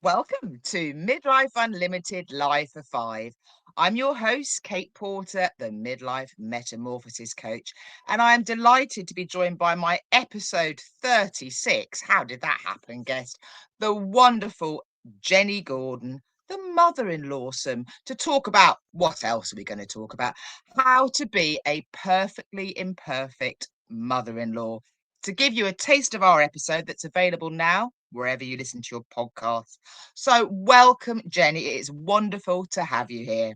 Welcome to Midlife Unlimited Life for Five. I'm your host, Kate Porter, the Midlife Metamorphosis Coach, and I am delighted to be joined by my episode 36. How did that happen, guest? The wonderful Jenny Gordon, the mother-in-lawsome, to talk about what else are we going to talk about? How to be a perfectly imperfect mother-in-law. To give you a taste of our episode that's available now, wherever you listen to your podcast. So, welcome, Jenny. It's wonderful to have you here.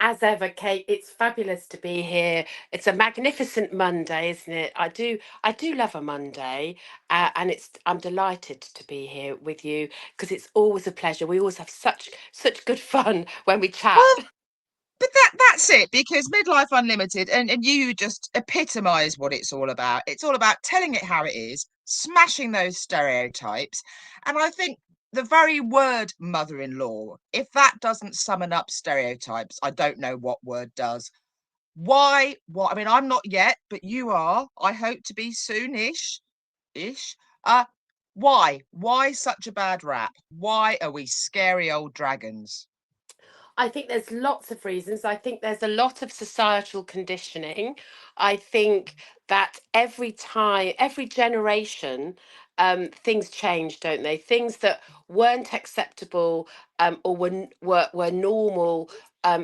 As ever, Kate, it's fabulous to be here. It's a magnificent Monday, isn't it? I do love a Monday, and I'm delighted to be here with you because it's always a pleasure. We always have such good fun when we chat. Well, but that's it, because Midlife Unlimited, and you just epitomise what it's all about. It's all about telling it how it is, smashing those stereotypes. And I think the very word mother-in-law, if that doesn't summon up stereotypes, I don't know what word does. Why? What? I mean, I'm not yet, but you are. I hope to be soonish. Ish. Uh, why? Why such a bad rap? Why are we scary old dragons? I think there's lots of reasons. I think there's a lot of societal conditioning. I think that every time, every generation, things change, don't they? Things that weren't acceptable or were normal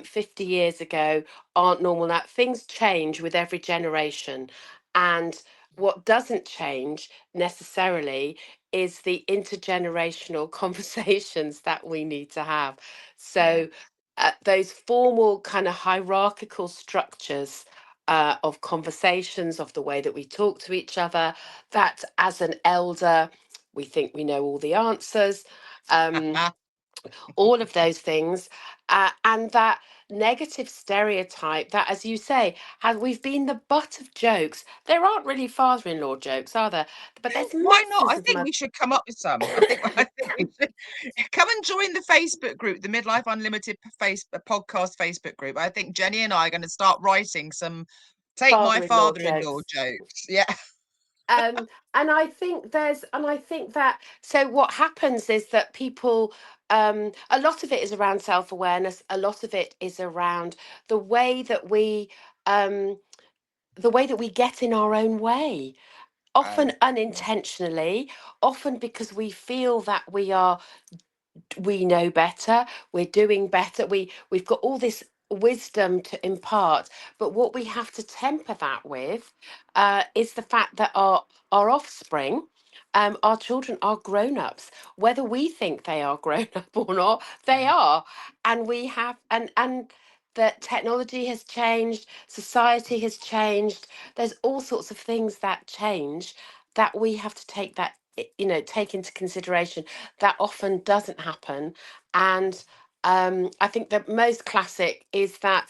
50 years ago aren't normal now. Things change with every generation. And what doesn't change necessarily is the intergenerational conversations that we need to have. Yeah. So, those formal kind of hierarchical structures of conversations, of the way that we talk to each other, that as an elder, we think we know all the answers. Um, all of those things, and that negative stereotype that, as you say, has we've been the butt of jokes. There aren't really father-in-law jokes, are there? But there's Why not? I masses of think we should come up with some. I think we should come and join the Facebook group, the Midlife Unlimited podcast Facebook group. I think Jenny and I are going to start writing some take my father-in-law father-in-law jokes. jokes. Yeah. And I think that, so what happens is that people, a lot of it is around self-awareness, a lot of it is around the way that we um the way that we get in our own way, Oh, often yeah. unintentionally, often because we feel that we know better, we're doing better, we've got all this wisdom to impart. But what we have to temper that with is the fact that our offspring, our children, are grown-ups, whether we think they are grown up or not. They are. And we have, and that technology has changed, society has changed. There's all sorts of things that change, that we have to take that, take into consideration. That often doesn't happen. And I think the most classic is that,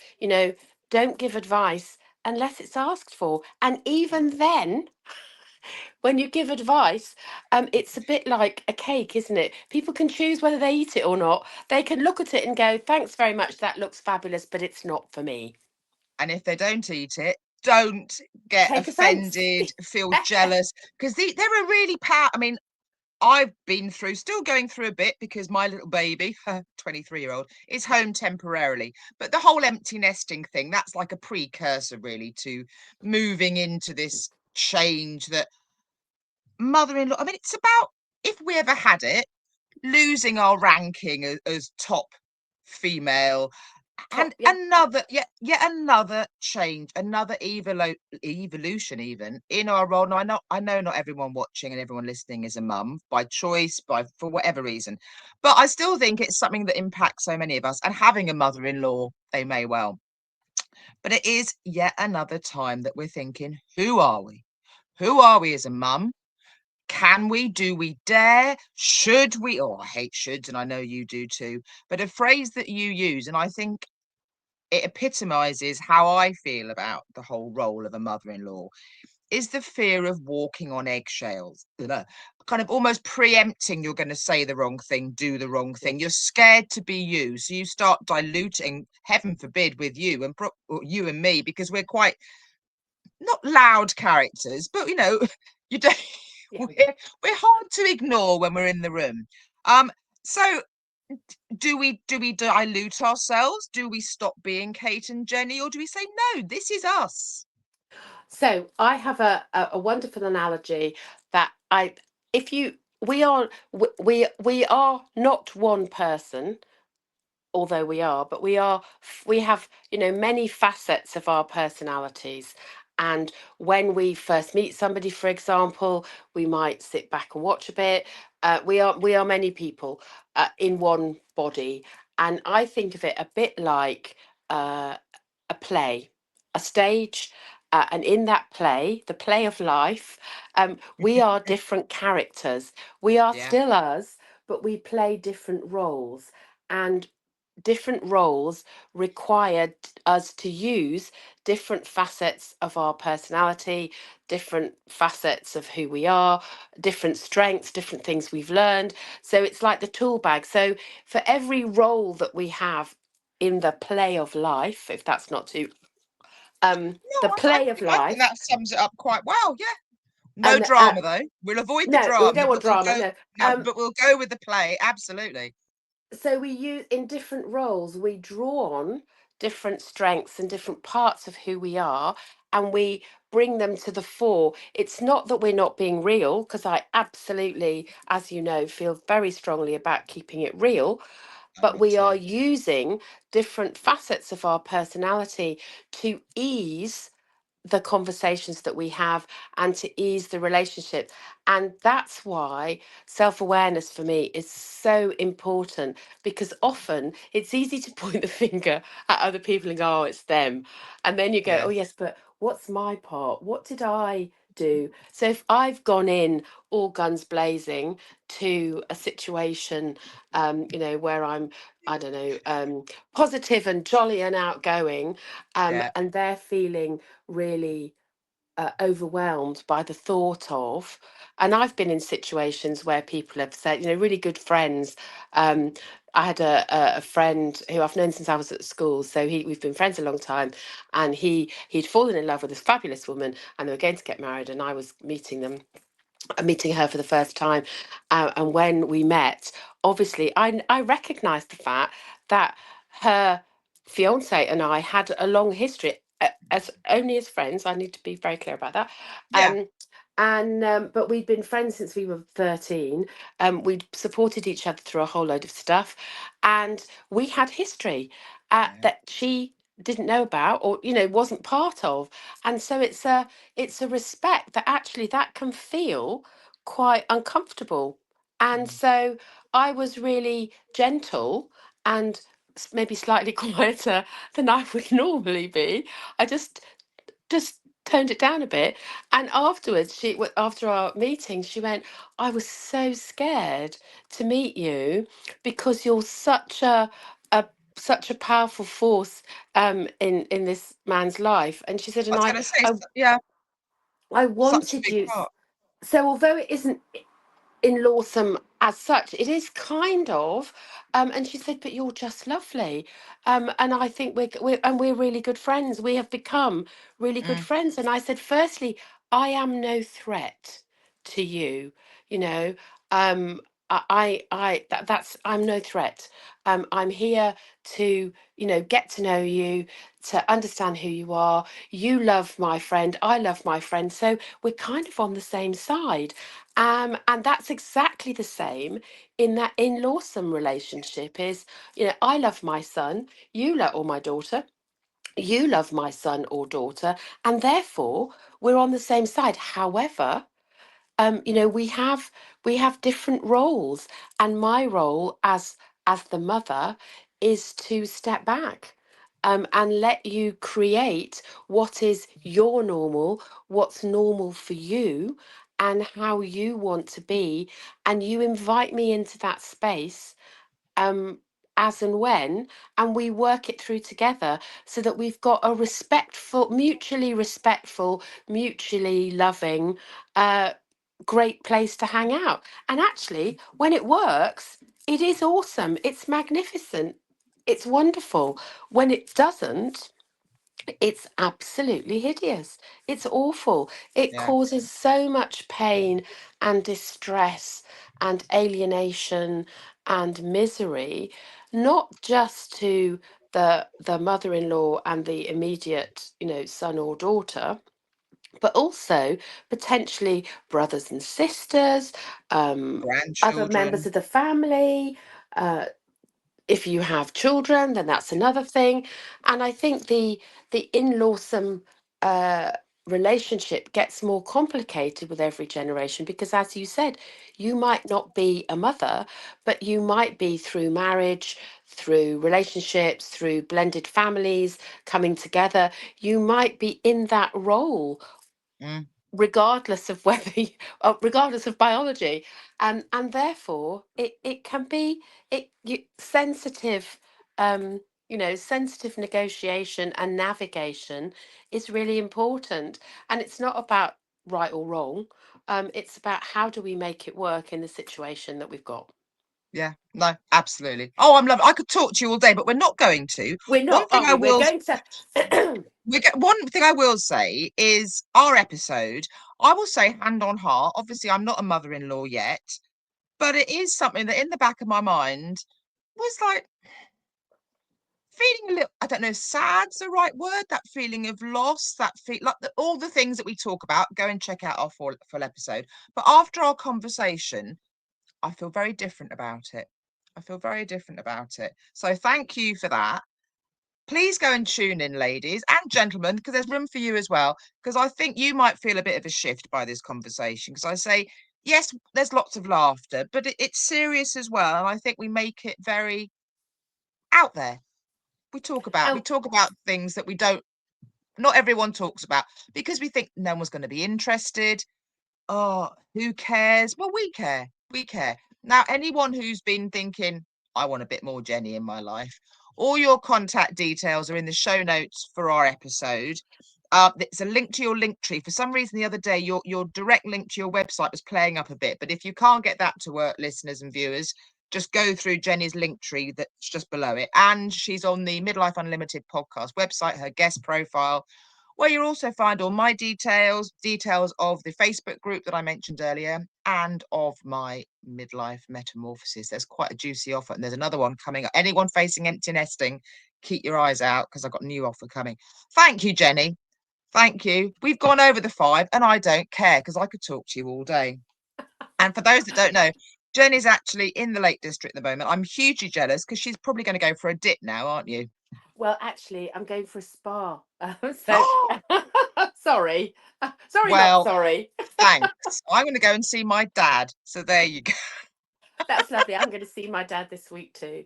don't give advice unless it's asked for. And even then, when you give advice, it's a bit like a cake, isn't it? People can choose whether they eat it or not. They can look at it and go, thanks very much, that looks fabulous, but it's not for me. And if they don't eat it, don't get Take offence. offended, feel jealous, because they're a really power. I mean, I've been through, still going through a bit, because my little baby, 23-year-old, is home temporarily. But the whole empty nesting thing, that's like a precursor really to moving into this change that mother-in-law, I mean, it's about, if we ever had it, losing our ranking as top female, and Top, yeah. yet another change, another evolution even in our role. Now, I know not everyone watching and everyone listening is a mum by choice, by for whatever reason, but I still think it's something that impacts so many of us. And having a mother-in-law, they may well, but it is yet another time that we're thinking, who are we? Who are we as a mum? Can we? Do we dare? Should we? Oh, I hate shoulds, and I know you do too. But a phrase that you use, and I think it epitomizes how I feel about the whole role of a mother-in-law, is the fear of walking on eggshells. Kind of almost preempting you're going to say the wrong thing, do the wrong Yeah. thing. You're scared to be you. So you start diluting, heaven forbid, with you and or you and me, because we're quite not loud characters, but you don't Yeah. we're hard to ignore when we're in the room. Um, So do we dilute ourselves? Do we stop being Kate and Jenny, or do we say no? This is us. So I have a wonderful analogy that I, if you, we are not one person, although we are, but we have, many facets of our personalities. And when we first meet somebody, for example, we might sit back and watch a bit. We are many people in one body, and I think of it a bit like uh, a play, a stage. And in that play, the play of life, we are different characters. We are Yeah, still us, but we play different roles. And different roles required us to use different facets of our personality, different facets of who we are, different strengths, different things we've learned. So it's like the tool bag. So for every role that we have in the play of life, if that's not too, no, the play of I think life, that sums it up quite well. Yeah, no and drama though. We'll avoid the no, we drama, don't want but we'll drama. go. No, No, but we'll go with the play. Absolutely. so we use in different roles, we draw on different strengths and different parts of who we are, and we bring them to the fore. It's not that we're not being real, because I absolutely, as you know, feel very strongly about keeping it real, Oh, but me we are too. using different facets of our personality to ease the conversations that we have and to ease the relationship. And that's why self awareness for me is so important, because often it's easy to point the finger at other people and go, oh, it's them. And then you go, Yeah, oh, yes, but what's my part? What did I do? So if I've gone in all guns blazing to a situation, where I'm, I don't know, positive and jolly and outgoing, yeah, and they're feeling really overwhelmed by the thought of, and I've been in situations where people have said, really good friends. um I had a friend who I've known since I was at school, so we've been friends a long time, and he'd fallen in love with this fabulous woman, and they were going to get married, and I was meeting her for the first time. And when we met, obviously, I recognised the fact that her fiance and I had a long history, as only as friends. I need to be very clear about that. yeah, Um, and but we'd been friends since we were 13. We'd supported each other through a whole load of stuff, and we had history yeah. that she didn't know about, or wasn't part of. And so it's a respect that actually that can feel quite uncomfortable. And Mm. so I was really gentle and maybe slightly quieter than I would normally be. I just toned it down a bit. And afterwards, after our meeting, she went, I was so scared to meet you, because you're a such a powerful force in this man's life. And she said, I and was I going to say, I yeah, I such a wanted big you. part. So although it isn't in Lawsome as such, it is kind of. And she said, but you're just lovely. And I think we're really good friends. We have become really good Mm. friends. And I said, firstly, I am no threat to you. You know, um, that's I'm no threat. I'm here to, get to know you, to understand who you are. You love my friend. I love my friend. So we're kind of on the same side. And that's exactly the same in that in lawsome relationship is, I love my son, you love, or my daughter, you love my son or daughter, and therefore we're on the same side. However, we have different roles, and my role as the mother is to step back, and let you create what is your normal, what's normal for you, and how you want to be, and you invite me into that space, um, as and when, and we work it through together, so that we've got a respectful, mutually loving, uh, great place to hang out. And actually, when it works, it is awesome. It's magnificent. It's wonderful. When it doesn't, It's absolutely hideous. It's awful. It Yeah. causes so much pain and distress and alienation and misery, not just to the mother-in-law and the immediate, son or daughter, but also potentially brothers and sisters, um, other members Grandchildren. of the family. uh, if you have children, then that's another thing. And I think the in-lawsome uh, relationship gets more complicated with every generation because, as you said, you might not be a mother, but you might be through marriage, through relationships, through blended families coming together. You might be in that role Mm, regardless of whether regardless of biology, and therefore it can be sensitive, um sensitive negotiation and navigation is really important, and it's not about right or wrong. It's about how do we make it work in the situation that we've got. yeah, no, absolutely. Oh, I'm loving. I could talk to you all day, but we're not going to. We're One not, thing are I we? We're will going to one thing I will say is our episode, I will say hand on heart, obviously I'm not a mother-in-law yet, but it is something that in the back of my mind was like feeling a little, I don't know, sad's the right word, that feeling of loss, that feel like all the things that we talk about. Go and check out our full episode. But after our conversation, I feel very different about it. I feel very different about it. So thank you for that. Please go and tune in, ladies and gentlemen, because there's room for you as well. Because I think you might feel a bit of a shift by this conversation. Because I say, yes, there's lots of laughter, but it's serious as well. And I think we make it very out there. We oh, talk about things that we don't, not everyone talks about, because we think no one's going to be interested. Oh, who cares? Well, we care. We care. Now, anyone who's been thinking, I want a bit more Jenny in my life, all your contact details are in the show notes for our episode. It's a link to your link tree. For some reason, the other day, your direct link to your website was playing up a bit. But if you can't get that to work, listeners and viewers, just go through Jenny's link tree that's just below it. And she's on the Midlife Unlimited podcast website, her guest profile, where you'll also find all my details, details of the Facebook group that I mentioned earlier, and of my midlife metamorphosis. There's quite a juicy offer, and there's another one coming up. Anyone facing empty nesting, keep your eyes out because I've got a new offer coming. Thank you, Jenny. Thank you. We've gone over the 5, and I don't care because I could talk to you all day. And for those that don't know, Jenny's actually in the Lake District at the moment. I'm hugely jealous because she's probably going to go for a dip now, aren't you? well, actually, I'm going for a spa. So Oh, sorry. Sorry, not well, sorry. thanks. I'm going to go and see my dad. So there you go. That's lovely. I'm going to see my dad this week too.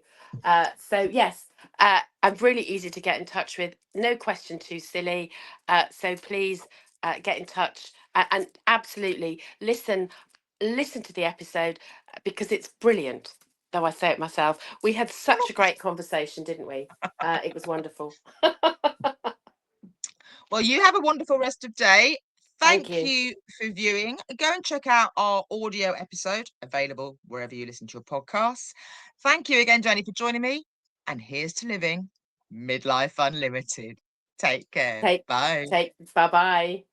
So yes, I'm really easy to get in touch with. No question too silly. So please get in touch, and absolutely listen to the episode because it's brilliant. Though I say it myself, we had such a great conversation, didn't we? It was wonderful. Well, you have a wonderful rest of day. Thank Thank you. you for viewing. Go and check out our audio episode, available wherever you listen to your podcasts. Thank you again, Jenny, for joining me. And here's to living Midlife Unlimited. Take care. Take Bye. take. Bye bye.